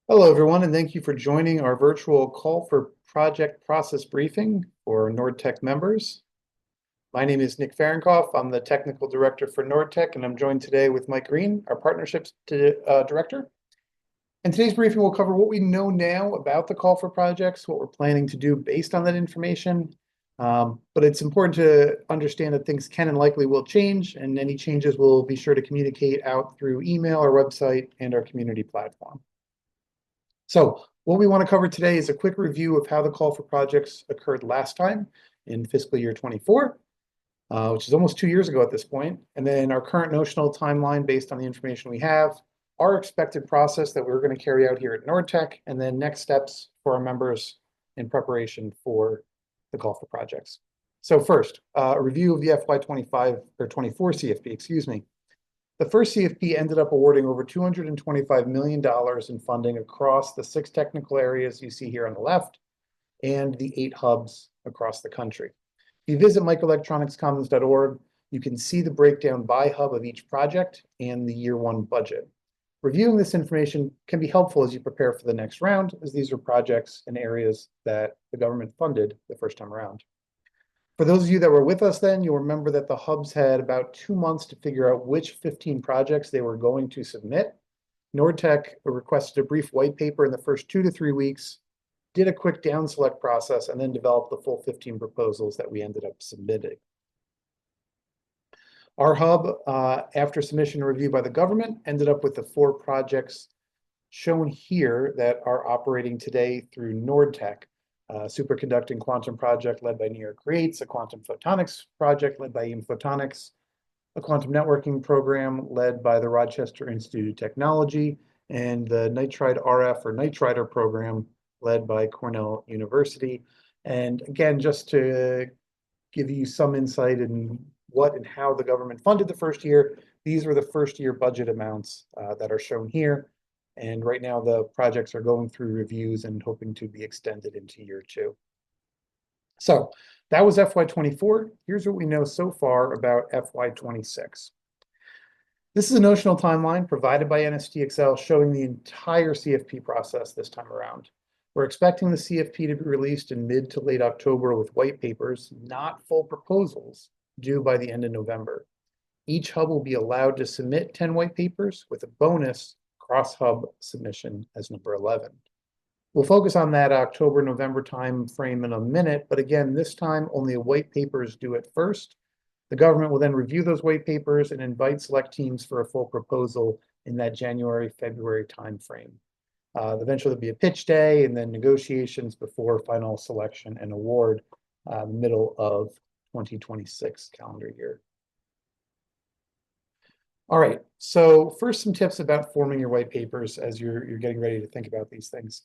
Hello, everyone, and thank you for joining our virtual call for project process briefing for NORDTECH members. My name is Nick Fahrenkopf. I'm the technical director for NORDTECH, and I'm joined today with Mike Green, our partnerships director. And today's briefing will cover what we know now about the call for projects, what we're planning to do based on that information. But it's important to understand that things can and likely will change, and any changes we'll be sure to communicate out through email, our website, and our community platform. So what we want to cover today is a quick review of how the call for projects occurred last time in fiscal year 24, which is almost 2 years ago at this point, and then our current notional timeline based on the information we have, our expected process that we're going to carry out here at NORDTECH, and then next steps for our members in preparation for the call for projects. So first, a review of the FY25 or 24 CFP, excuse me. The first CFP ended up awarding over $225 million in funding across the 6 technical areas you see here on the left and the 8 hubs across the country. If you visit microelectronicscommons.org, you can see the breakdown by hub of each project and the year 1 budget. Reviewing this information can be helpful as you prepare for the next round, as these are projects and areas that the government funded the first time around. For those of you that were with us then, you'll remember that the hubs had about 2 months to figure out which 15 projects they were going to submit. NORDTECH requested a brief white paper in the first 2 to 3 weeks, did a quick down select process, and then developed the full 15 proposals that we ended up submitting. Our hub, after submission and review by the government, ended up with the 4 projects shown here that are operating today through NORDTECH. A superconducting quantum project led by New York Creates, a quantum photonics project led by EM Photonics, a quantum networking program led by the Rochester Institute of Technology, and the nitride RF or nitrider program led by Cornell University. And again, just to give you some insight in what and how the government funded the first year, these were the first year budget amounts that are shown here. And right now the projects are going through reviews and hoping to be extended into year 2. So that was FY24. Here's what we know so far about FY26. This is a notional timeline provided by NSTXL showing the entire CFP process this time around. We're expecting the CFP to be released in mid to late October with white papers, not full proposals, due by the end of November. Each hub will be allowed to submit 10 white papers with a bonus cross-hub submission as number 11. We'll focus on that October-November time frame in a minute, but again, this time only a white paper is due at first. The government will then review those white papers and invite select teams for a full proposal in that January-February time frame. Eventually there'll be a pitch day and then negotiations before final selection and award middle of 2026 calendar year. All right, so first some tips about forming your white papers as you're getting ready to think about these things.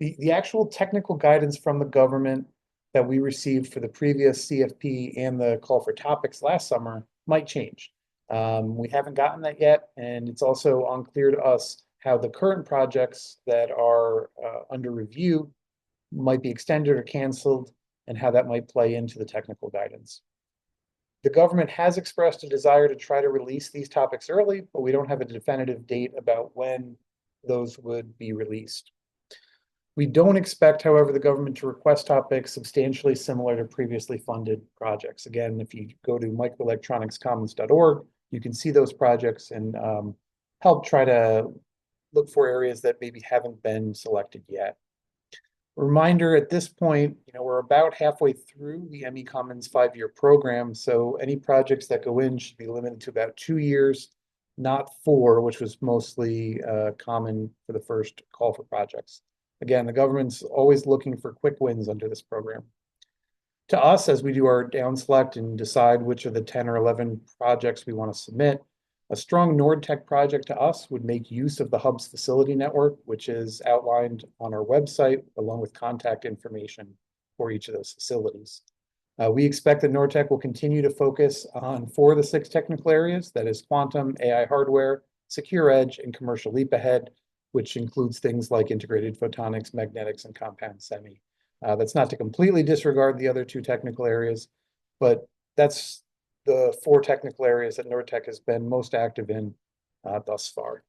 The actual technical guidance from the government that we received for the previous CFP and the call for topics last summer might change. We haven't gotten that yet, and it's also unclear to us how the current projects that are under review might be extended or canceled and how that might play into the technical guidance. The government has expressed a desire to try to release these topics early, but we don't have a definitive date about when those would be released. We don't expect, however, the government to request topics substantially similar to previously funded projects. Again, if you go to microelectronicscommons.org, you can see those projects and help try to look for areas that maybe haven't been selected yet. Reminder at this point, we're about halfway through the ME Commons 5-year program, so any projects that go in should be limited to about 2 years, not 4, which was mostly common for the first call for projects. Again, the government's always looking for quick wins under this program. To us, as we do our down select and decide which of the 10 or 11 projects we want to submit, a strong NORDTECH project to us would make use of the hub's facility network, which is outlined on our website, along with contact information for each of those facilities. We expect that NORDTECH will continue to focus on 4 of the 6 technical areas, that is quantum, AI hardware, secure edge, and commercial leap ahead, which includes things like integrated photonics, magnetics, and compound semi. That's not to completely disregard the other 2 technical areas, but that's the 4 technical areas that NORDTECH has been most active in thus far.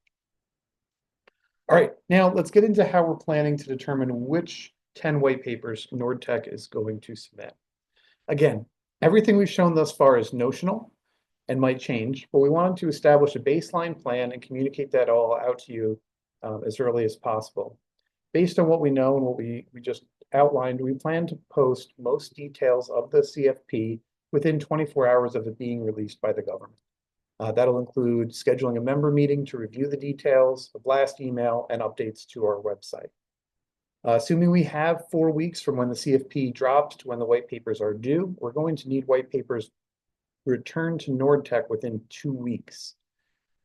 All right, now let's get into how we're planning to determine which 10 white papers NORDTECH is going to submit. Again, everything we've shown thus far is notional and might change, but we wanted to establish a baseline plan and communicate that all out to you as early as possible. Based on what we know and what we just outlined, we plan to post most details of the CFP within 24 hours of it being released by the government. That'll include scheduling a member meeting to review the details, a blast email, and updates to our website. Assuming we have 4 weeks from when the CFP drops to when the white papers are due, we're going to need white papers returned to NORDTECH within 2 weeks.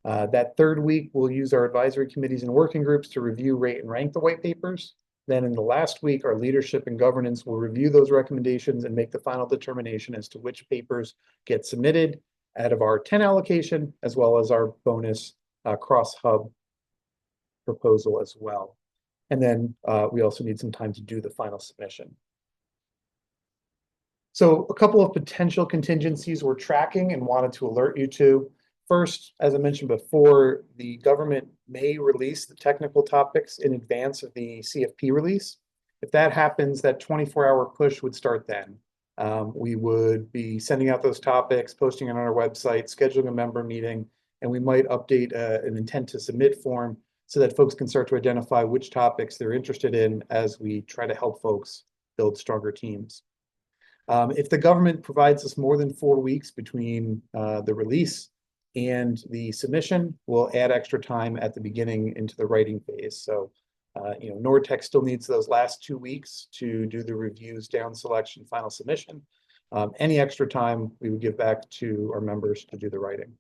That third week, we'll use our advisory committees and working groups to review, rate, and rank the white papers. Then in the last week, our leadership and governance will review those recommendations and make the final determination as to which papers get submitted out of our 10 allocation, as well as our bonus cross-hub proposal as well. And then we also need some time to do the final submission. So a couple of potential contingencies we're tracking and wanted to alert you to. First, as I mentioned before, the government may release the technical topics in advance of the CFP release. If that happens, that 24-hour push would start then. We would be sending out those topics, posting it on our website, scheduling a member meeting, and we might update an intent to submit form so that folks can start to identify which topics they're interested in as we try to help folks build stronger teams. If the government provides us more than 4 weeks between the release and the submission, we'll add extra time at the beginning into the writing phase. So NORDTECH still needs those last 2 weeks to do the reviews, down selection, final submission. Any extra time we would give back to our members to do the writing.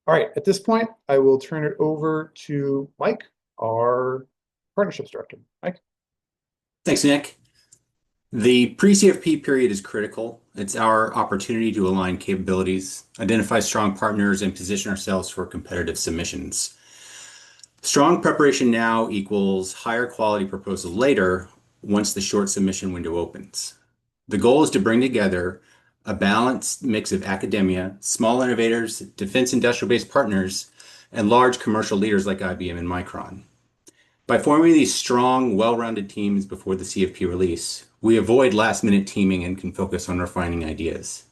All right, at this point, I will turn it over to Mike, our partnerships director. Mike. Thanks, Nick. The pre-CFP period is critical. It's our opportunity to align capabilities, identify strong partners, and position ourselves for competitive submissions. Strong preparation now equals higher quality proposals later once the short submission window opens. The goal is to bring together a balanced mix of academia, small innovators, defense industrial-based partners, and large commercial leaders like IBM and Micron. By forming these strong, well-rounded teams before the CFP release, we avoid last-minute teaming and can focus on refining ideas.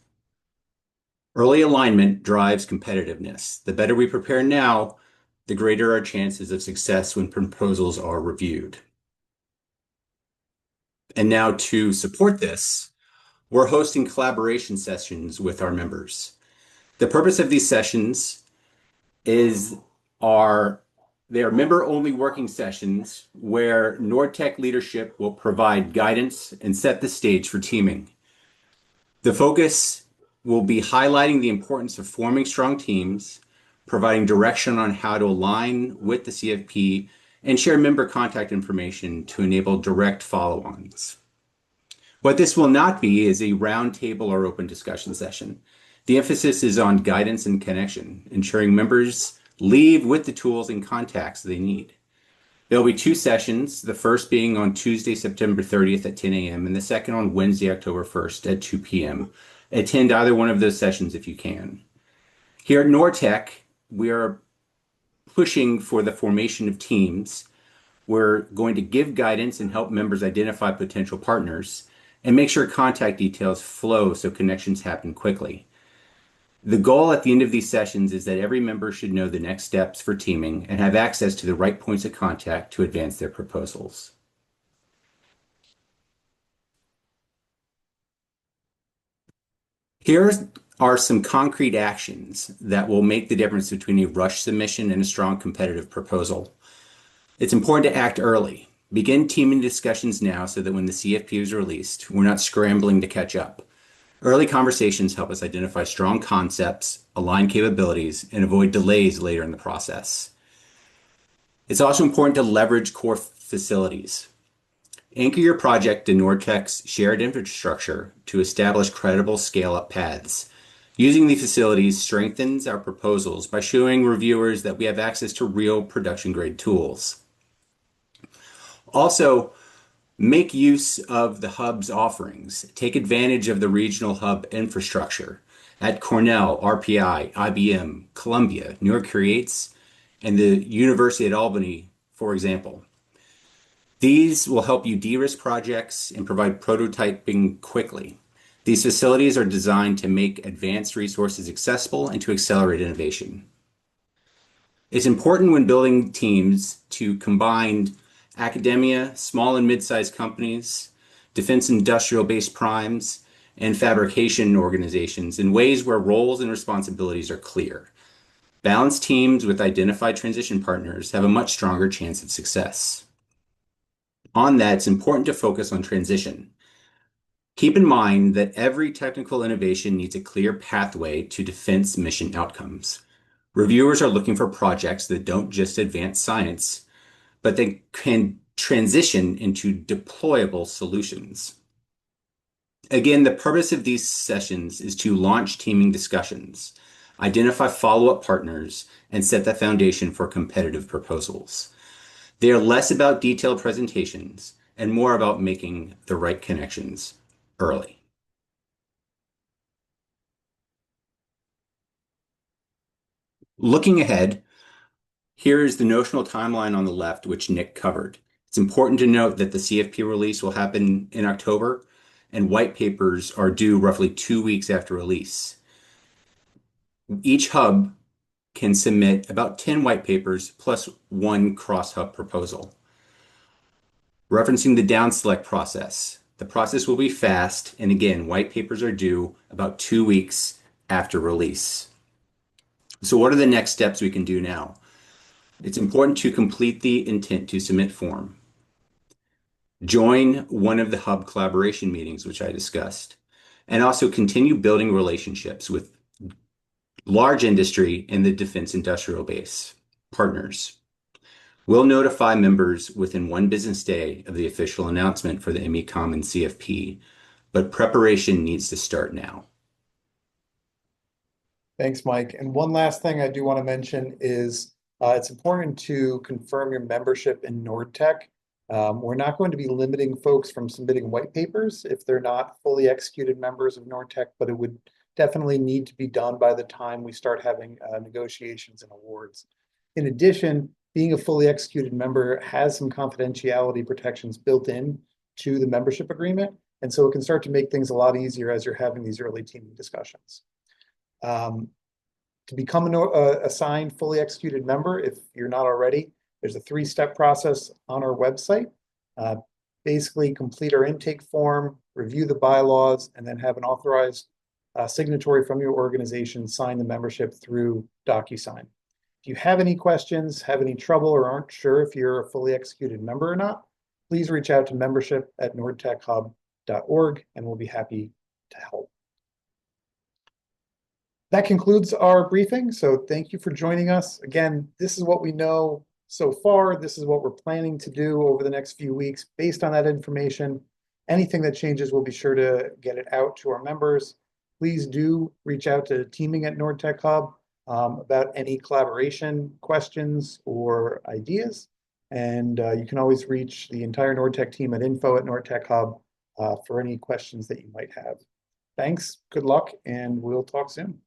Early alignment drives competitiveness. The better we prepare now, the greater our chances of success when proposals are reviewed. And now to support this, we're hosting collaboration sessions with our members. The purpose of these sessions is they are member-only working sessions where NORDTECH leadership will provide guidance and set the stage for teaming. The focus will be highlighting the importance of forming strong teams, providing direction on how to align with the CFP, and share member contact information to enable direct follow-ons. What this will not be is a roundtable or open discussion session. The emphasis is on guidance and connection, ensuring members leave with the tools and contacts they need. There will be 2 sessions, the first being on Tuesday, September 30th at 10 a.m. and the second on Wednesday, October 1st at 2 p.m. Attend either one of those sessions if you can. Here at NORDTECH, we are pushing for the formation of teams. We're going to give guidance and help members identify potential partners and make sure contact details flow so connections happen quickly. The goal at the end of these sessions is that every member should know the next steps for teaming and have access to the right points of contact to advance their proposals. Here are some concrete actions that will make the difference between a rush submission and a strong competitive proposal. It's important to act early. Begin teaming discussions now so that when the CFP is released, we're not scrambling to catch up. Early conversations help us identify strong concepts, align capabilities, and avoid delays later in the process. It's also important to leverage core facilities. Anchor your project in NORDTECH's shared infrastructure to establish credible scale-up paths. Using these facilities strengthens our proposals by showing reviewers that we have access to real production-grade tools. Also, make use of the hub's offerings. Take advantage of the regional hub infrastructure at Cornell, RPI, IBM, Columbia, New York Creates, and the University at Albany, for example. These will help you de-risk projects and provide prototyping quickly. These facilities are designed to make advanced resources accessible and to accelerate innovation. It's important when building teams to combine academia, small and mid-sized companies, defense industrial-based primes, and fabrication organizations in ways where roles and responsibilities are clear. Balanced teams with identified transition partners have a much stronger chance of success. On that, it's important to focus on transition. Keep in mind that every technical innovation needs a clear pathway to defense mission outcomes. Reviewers are looking for projects that don't just advance science, but they can transition into deployable solutions. Again, the purpose of these sessions is to launch teaming discussions, identify follow-up partners, and set the foundation for competitive proposals. They are less about detailed presentations and more about making the right connections early. Looking ahead, here is the notional timeline on the left, which Nick covered. It's important to note that the CFP release will happen in October, and white papers are due roughly 2 weeks after release. Each hub can submit about 10 white papers plus one cross-hub proposal. Referencing the down select process, the process will be fast, and again, white papers are due about 2 weeks after release. So what are the next steps we can do now? It's important to complete the intent to submit form. Join one of the hub collaboration meetings, which I discussed, and also continue building relationships with large industry and the defense industrial base partners. We'll notify members within 1 business day of the official announcement for the MECOM and CFP, but preparation needs to start now. Thanks, Mike. And one last thing I do want to mention is it's important to confirm your membership in NORDTECH. We're not going to be limiting folks from submitting white papers if they're not fully executed members of NORDTECH, but it would definitely need to be done by the time we start having negotiations and awards. In addition, being a fully executed member has some confidentiality protections built in to the membership agreement, and so it can start to make things a lot easier as you're having these early teaming discussions. To become an assigned fully executed member, if you're not already, there's a 3-step process on our website. Basically, complete our intake form, review the bylaws, and then have an authorized signatory from your organization sign the membership through DocuSign. If you have any questions, have any trouble, or aren't sure if you're a fully executed member or not, please reach out to membership@nordtechhub.org, and we'll be happy to help. That concludes our briefing, so thank you for joining us. Again, this is what we know so far. This is what we're planning to do over the next few weeks. Based on that information, anything that changes, we'll be sure to get it out to our members. Please do reach out to teaming at NORDTECH Hub about any collaboration questions or ideas. And you can always reach the entire NORDTECH team at info@NORDTECH Hub for any questions that you might have. Thanks, good luck, and we'll talk soon.